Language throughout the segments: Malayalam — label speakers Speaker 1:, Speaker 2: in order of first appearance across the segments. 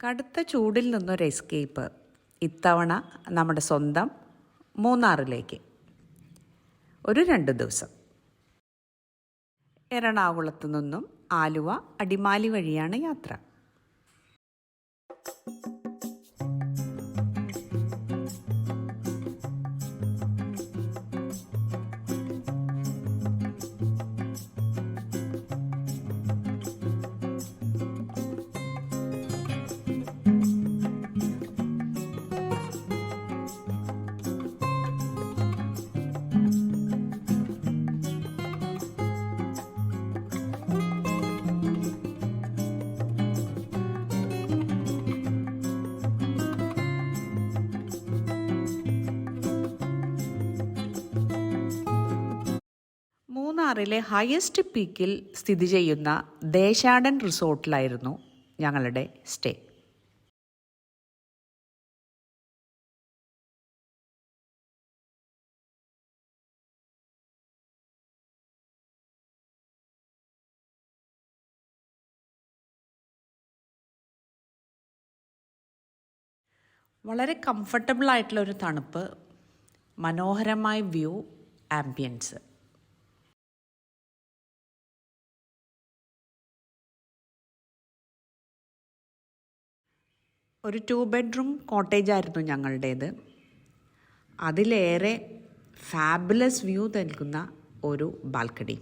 Speaker 1: കടുത്ത ചൂടിൽ നിന്നൊരു എസ്കേപ്പ് ഇത്തവണ നമ്മുടെ സ്വന്തം മൂന്നാറിലേക്ക് ഒരു 2 ദിവസം. എറണാകുളത്തു നിന്നും ആലുവ അടിമാലി വഴിയാണ് യാത്ര. മൂന്നാറിലെ ഹയസ്റ്റ് പീക്കിൽ സ്ഥിതി ചെയ്യുന്ന ദേശാടൻ റിസോർട്ടിലായിരുന്നു ഞങ്ങളുടെ സ്റ്റേ. വളരെ കംഫർട്ടബിൾ ആയിട്ടുള്ള ഒരു തണുപ്പ്, മനോഹരമായ വ്യൂ, ആംബിയൻസ്. ഒരു 2 ബെഡ്റൂം കോട്ടേജായിരുന്നു ഞങ്ങളുടേത്. അതിലേറെ ഫാബുലസ് വ്യൂ നൽകുന്ന ഒരു ബാൽക്കണി.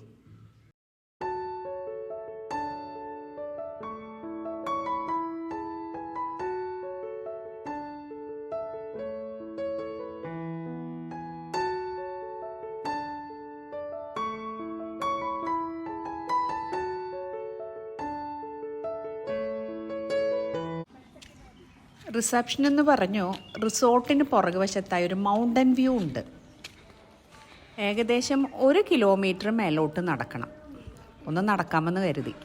Speaker 1: റിസപ്ഷൻ എന്ന് പറഞ്ഞു റിസോർട്ടിന് പുറകുവശത്തായി ഒരു മൗണ്ടൻ വ്യൂ ഉണ്ട്. ഏകദേശം 1 കിലോമീറ്റർ മേലോട്ട് നടക്കണം. ഒന്ന് നടക്കാമെന്ന് കരുതി.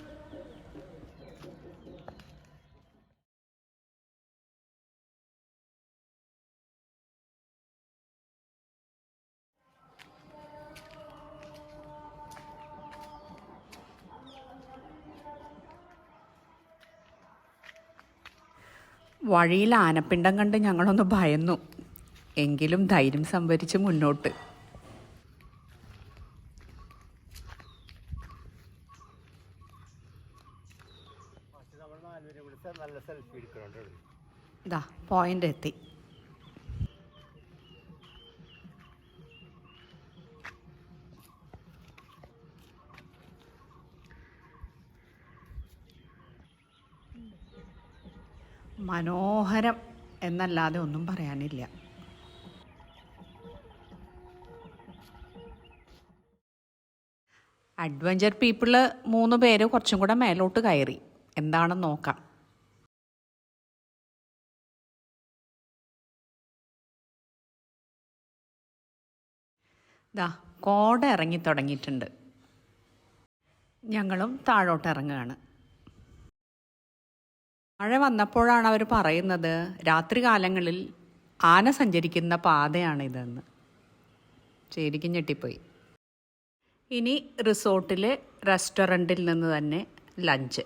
Speaker 1: വഴിയിൽ ആനപ്പിണ്ടം കണ്ട് ഞങ്ങളൊന്ന് ഭയന്നു. എങ്കിലും ധൈര്യം സംഭരിച്ച് മുന്നോട്ട്. ഇതാ പോയിന്റ് എത്തി. മനോഹരം എന്നല്ലാതെ ഒന്നും പറയാനില്ല. അഡ്വഞ്ചർ പീപ്പിള് 3 പേര് കുറച്ചും കൂടെ മേലോട്ട് കയറി. എന്താണെന്ന് നോക്കാം. ദാ കോട ഇറങ്ങി തുടങ്ങിയിട്ടുണ്ട്. ഞങ്ങളും താഴോട്ട് ഇറങ്ങുകയാണ്. മഴ വന്നപ്പോഴാണ് അവർ പറയുന്നത് രാത്രി കാലങ്ങളിൽ ആന സഞ്ചരിക്കുന്ന പാതയാണിതെന്ന്. ശരിക്കും ഞെട്ടിപ്പോയി. ഇനി റിസോർട്ടിലെ റെസ്റ്റോറൻറ്റിൽ നിന്ന് തന്നെ ലഞ്ച്.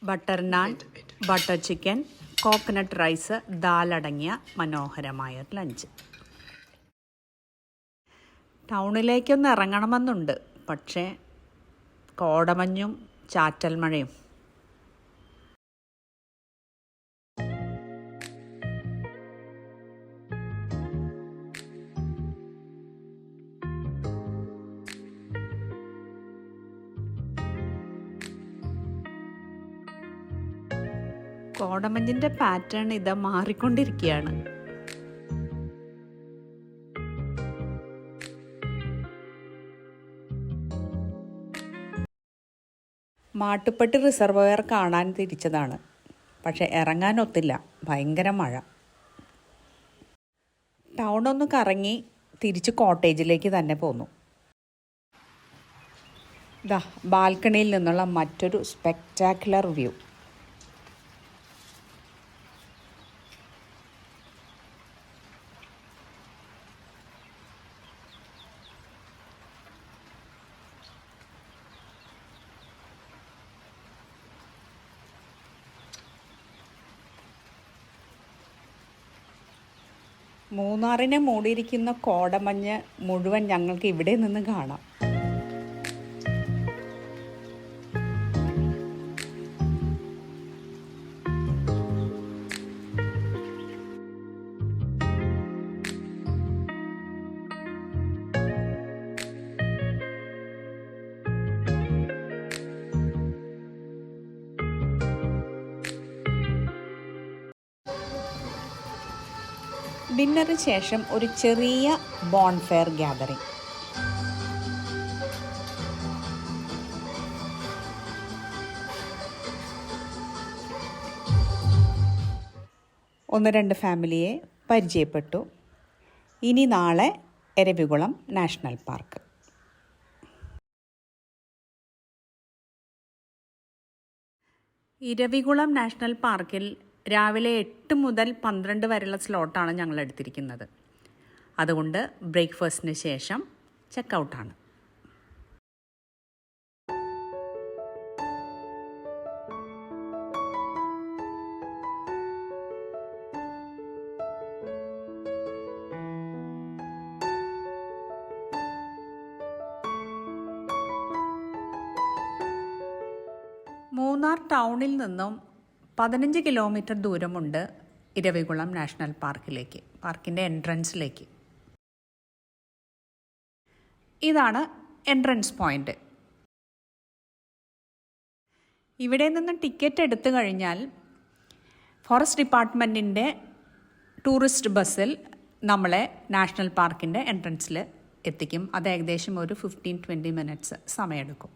Speaker 1: ബട്ടർ നാൻ, ബട്ടർ ചിക്കൻ, കോക്കനട്ട് റൈസ്, ദാലടങ്ങിയ മനോഹരമായ ലഞ്ച്. ടൗണിലേക്കൊന്ന് ഇറങ്ങണമെന്നുണ്ട്, പക്ഷേ കോടമഞ്ഞും ചാറ്റൽ മഴയും. കോടമഞ്ഞിൻ്റെ പാറ്റേൺ ഇതാ മാറിക്കൊണ്ടിരിക്കുകയാണ്. മാട്ടുപ്പെട്ടി റിസർവോയർ കാണാൻ തിരിച്ചതാണ്, പക്ഷെ ഇറങ്ങാനൊത്തില്ല, ഭയങ്കര മഴ. ടൗണൊന്ന് കറങ്ങി തിരിച്ച് കോട്ടേജിലേക്ക് തന്നെ പോന്നു. ദാ ബാൽക്കണിയിൽ നിന്നുള്ള മറ്റൊരു സ്പെക്ടാക്കുലർ വ്യൂ. മൂന്നാറിനെ മൂടിയിരിക്കുന്ന കോടമഞ്ഞ് മുഴുവൻ ഞങ്ങൾക്ക് ഇവിടെ നിന്ന് കാണാം. ഡിന്നറിന് ശേഷം ഒരു ചെറിയ ബോൺഫയർ ഗ്യാതറിംഗ്. ഒന്ന് രണ്ട് ഫാമിലിയെ പരിചയപ്പെട്ടു. ഇനി നാളെ Eravikulam national park. Eravikulam national പാർക്കിൽ രാവിലെ 8 മുതൽ 12 വരെയുള്ള സ്ലോട്ടാണ് ഞങ്ങൾ എടുത്തിരിക്കുന്നത്. അതുകൊണ്ട് ബ്രേക്ക്ഫാസ്റ്റിന് ശേഷം ചെക്കൗട്ടാണ്. മൂന്നാർ ടൗണിൽ നിന്നും 15 കിലോമീറ്റർ ദൂരമുണ്ട് ഇരവികുളം നാഷണൽ പാർക്കിലേക്ക്, പാർക്കിൻ്റെ എൻട്രൻസിലേക്ക്. ഇതാണ് എൻട്രൻസ് പോയിൻ്റ്. ഇവിടെ നിന്ന് ടിക്കറ്റ് എടുത്തു കഴിഞ്ഞാൽ ഫോറസ്റ്റ് ഡിപ്പാർട്ട്മെൻറ്റിൻ്റെ ടൂറിസ്റ്റ് ബസ്സിൽ നമ്മളെ നാഷണൽ പാർക്കിൻ്റെ എൻട്രൻസിൽ എത്തിക്കും. അത് ഏകദേശം ഒരു 15-20 മിനിറ്റ്സ് സമയമെടുക്കും.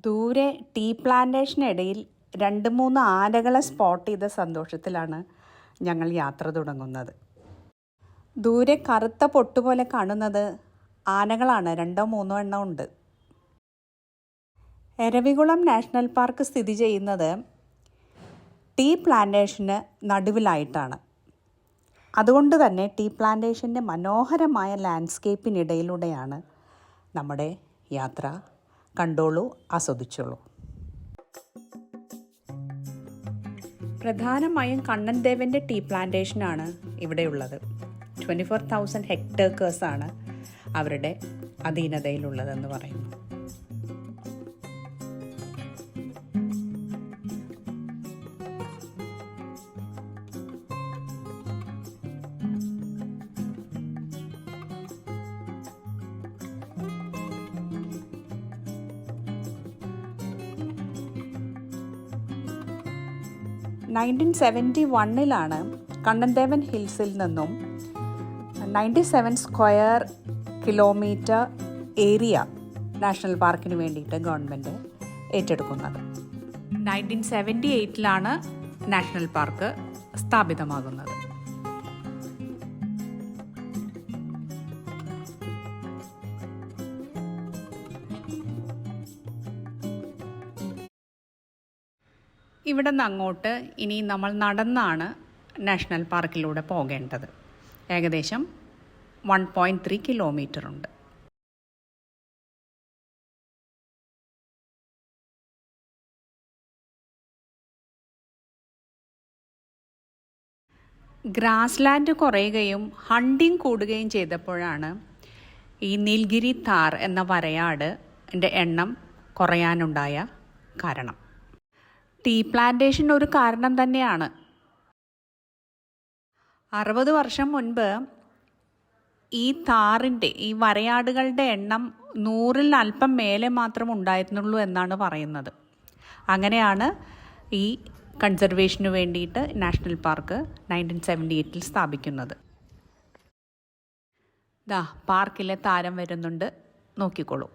Speaker 1: ദൂരെ ടീ പ്ലാന്റേഷനിടയിൽ 2-3 ആനകളെ സ്പോട്ട് ചെയ്ത സന്തോഷത്തിലാണ് ഞങ്ങൾ യാത്ര തുടങ്ങുന്നത്. ദൂരെ കറുത്ത പൊട്ടുപോലെ കാണുന്നത് ആനകളാണ്. 2-3 എണ്ണം ഉണ്ട്. എരവികുളം നാഷണൽ പാർക്ക് സ്ഥിതി ചെയ്യുന്നത് ടീ പ്ലാന്റേഷന് നടുവിലായിട്ടാണ്. അതുകൊണ്ട് തന്നെ ടീ പ്ലാന്റേഷൻ്റെ മനോഹരമായ ലാൻഡ്സ്കേപ്പിനിടയിലൂടെയാണ് നമ്മുടെ യാത്ര. കണ്ടോളൂ, ആസ്വദിച്ചോളൂ. പ്രധാനമായും കണ്ണൻ ദേവൻ്റെ ടീ പ്ലാന്റേഷനാണ് ഇവിടെയുള്ളത്. 24,000 ഹെക്ടേഴ്സാണ് അവരുടെ അധീനതയിലുള്ളതെന്ന് പറയുന്നു. ലാണ് കണ്ണൻദേവൻ ഹിൽസിൽ നിന്നും 97 സ്ക്വയർ കിലോമീറ്റർ ഏരിയ നാഷണൽ പാർക്കിന് വേണ്ടിയിട്ട് ഗവൺമെൻറ് ഏറ്റെടുക്കുന്നത്. 1978 നാഷണൽ പാർക്ക് സ്ഥാപിതമാകുന്നത്. ഇവിടെ നിന്ന് അങ്ങോട്ട് ഇനി നമ്മൾ നടന്നാണ് നാഷണൽ പാർക്കിലൂടെ പോകേണ്ടത്. ഏകദേശം 1.3 കിലോമീറ്റർ ഉണ്ട്. ഗ്രാസ് ലാൻഡ് കുറയുകയും ഹണ്ടിങ് കൂടുകയും ചെയ്തപ്പോഴാണ് ഈ നീൽഗിരി താർ എന്ന വരയാടിൻ്റെ എണ്ണം കുറയാനുണ്ടായ കാരണം. ടീ പ്ലാന്റേഷൻ ഒരു കാരണം തന്നെയാണ്. 60 വർഷം മുൻപ് ഈ താറിൻ്റെ, ഈ വരയാടുകളുടെ എണ്ണം 100-ൽ അല്പം മേലെ മാത്രം ഉണ്ടായിരുന്നുള്ളൂ എന്നാണ് പറയുന്നത്. അങ്ങനെയാണ് ഈ കൺസർവേഷന് വേണ്ടിയിട്ട് നാഷണൽ പാർക്ക് 1978 സ്ഥാപിക്കുന്നത്. ദാ പാർക്കിലെ താരം വരുന്നുണ്ട്, നോക്കിക്കോളൂ.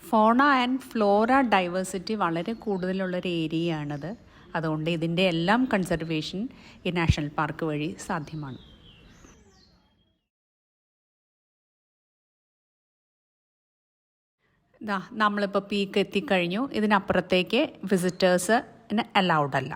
Speaker 1: ഫോണ ആൻഡ് ഫ്ലോറ ഡൈവേഴ്സിറ്റി വളരെ കൂടുതലുള്ളൊരു ഏരിയയാണത്. അതുകൊണ്ട് ഇതിൻ്റെ എല്ലാം കൺസർവേഷൻ ഈ നാഷണൽ പാർക്ക് വഴി സാധ്യമാണ്. നമ്മളിപ്പോൾ പീക്ക് എത്തിക്കഴിഞ്ഞു. ഇതിനപ്പുറത്തേക്ക് വിസിറ്റേഴ്സിന് അലൗഡ് അല്ല.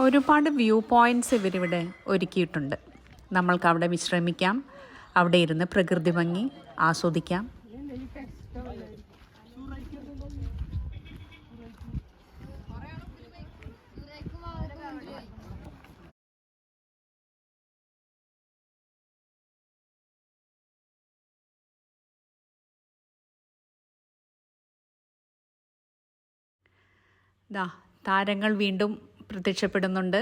Speaker 1: ഒരുപാട് വ്യൂ പോയിൻറ്റ്സ് ഇവരിവിടെ ഒരുക്കിയിട്ടുണ്ട്. നമ്മൾക്ക് അവിടെ വിശ്രമിക്കാം, അവിടെ ഇരുന്ന് പ്രകൃതി ഭംഗി ആസ്വദിക്കാം. താരങ്ങൾ വീണ്ടും പ്രത്യക്ഷപ്പെടുന്നുണ്ട്.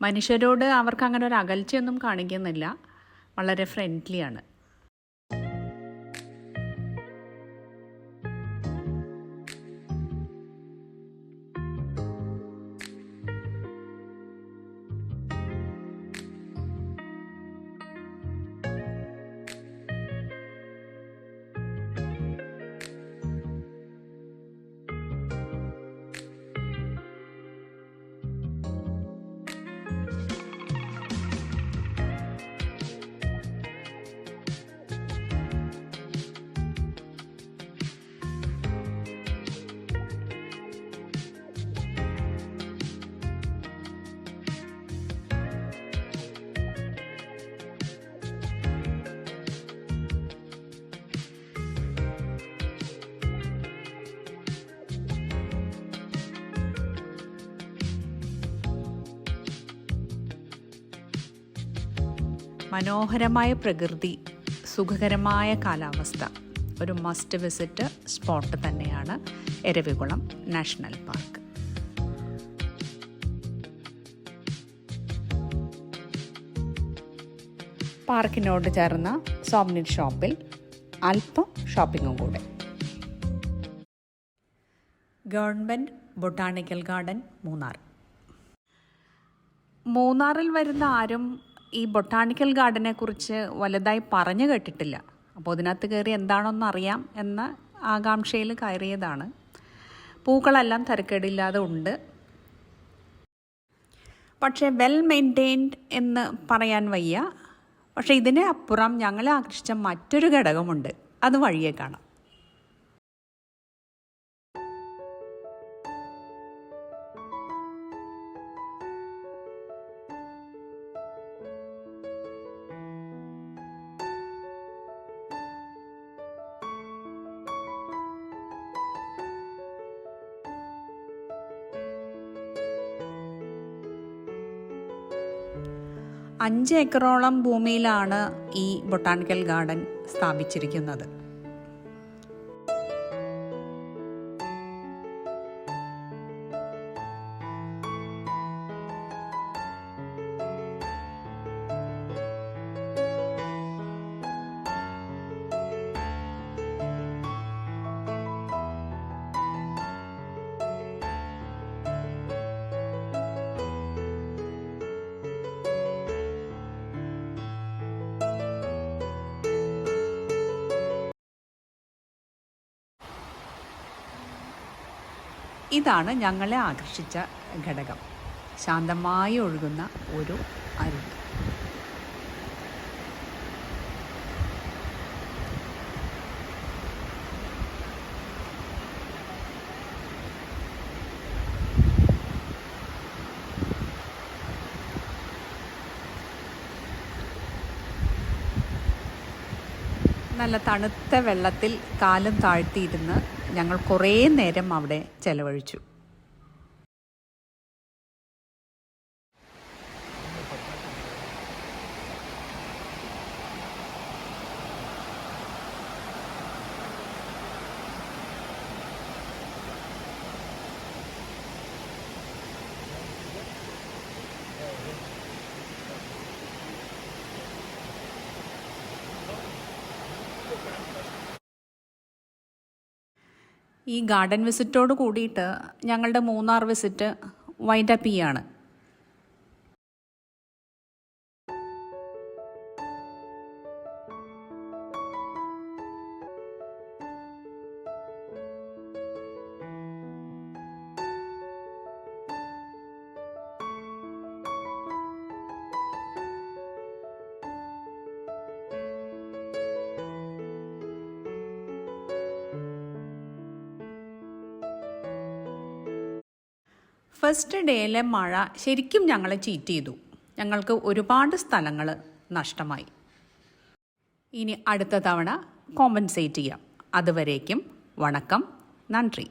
Speaker 1: മനുഷ്യരോട് അവർക്ക് അങ്ങനെ ഒരു അകൽച്ചയൊന്നും കാണിക്കുന്നില്ല, വളരെ ഫ്രണ്ട്ലിയാണ്. മനോഹരമായ പ്രകൃതി, സുഖകരമായ കാലാവസ്ഥ, ഒരു മസ്റ്റ് വിസിറ്റ് സ്പോട്ട് തന്നെയാണ് എരവികുളം നാഷണൽ പാർക്ക്. പാർക്കിനോട് ചേർന്ന സോവനീർ ഷോപ്പിൽ അല്പം ഷോപ്പിങ്ങും കൂടെ. Government botanical garden, Munnar. മൂന്നാറിൽ വരുന്ന ആരും ഈ ബൊട്ടാണിക്കൽ ഗാർഡനെ കുറിച്ച് വലുതായി പറഞ്ഞു കേട്ടിട്ടില്ല. അപ്പോൾ അതിനകത്ത് കയറി എന്താണെന്ന് അറിയാം എന്ന ആകാംക്ഷയിൽ കയറിയതാണ്. പൂക്കളെല്ലാം തരക്കേടില്ലാതെ ഉണ്ട്. പക്ഷേ വെൽ മെയിൻറ്റെയിൻഡ് എന്ന് പറയാൻ വയ്യ. പക്ഷേ ഇതിന് അപ്പുറം ഞങ്ങളെ ആകർഷിച്ച മറ്റൊരു ഘടകമുണ്ട്, അത് വഴിയെ കാണാം. അഞ്ച് ഏക്കറോളം ഭൂമിയിലാണ് ഈ ബൊട്ടാണിക്കൽ ഗാർഡൻ സ്ഥാപിച്ചിരിക്കുന്നത്. ഇതാണ് ഞങ്ങളെ ആകർഷിച്ച ഘടകം, ശാന്തമായി ഒഴുകുന്ന ഒരു അരുവി. നല്ല തണുത്ത വെള്ളത്തിൽ കാലും താഴ്ത്തിയിരുന്ന് ഞങ്ങൾ കുറേ നേരം അവിടെ ചെലവഴിച്ചു. ഈ ഗാർഡൻ വിസിറ്റോട് കൂടിയിട്ട് ഞങ്ങളുടെ മൂന്നാർ വിസിറ്റ് വൈൻഡപ്പ് ചെയ്യാണ്. ഫസ്റ്റ് ഡേയിലെ മഴ ശരിക്കും ഞങ്ങളെ ചീറ്റ് ചെയ്തു. ഞങ്ങൾക്ക് ഒരുപാട് സ്ഥലങ്ങൾ നഷ്ടമായി. ഇനി അടുത്ത തവണ കോമ്പൻസേറ്റ് ചെയ്യാം. അതുവരേക്കും വണക്കം, നന്ദി.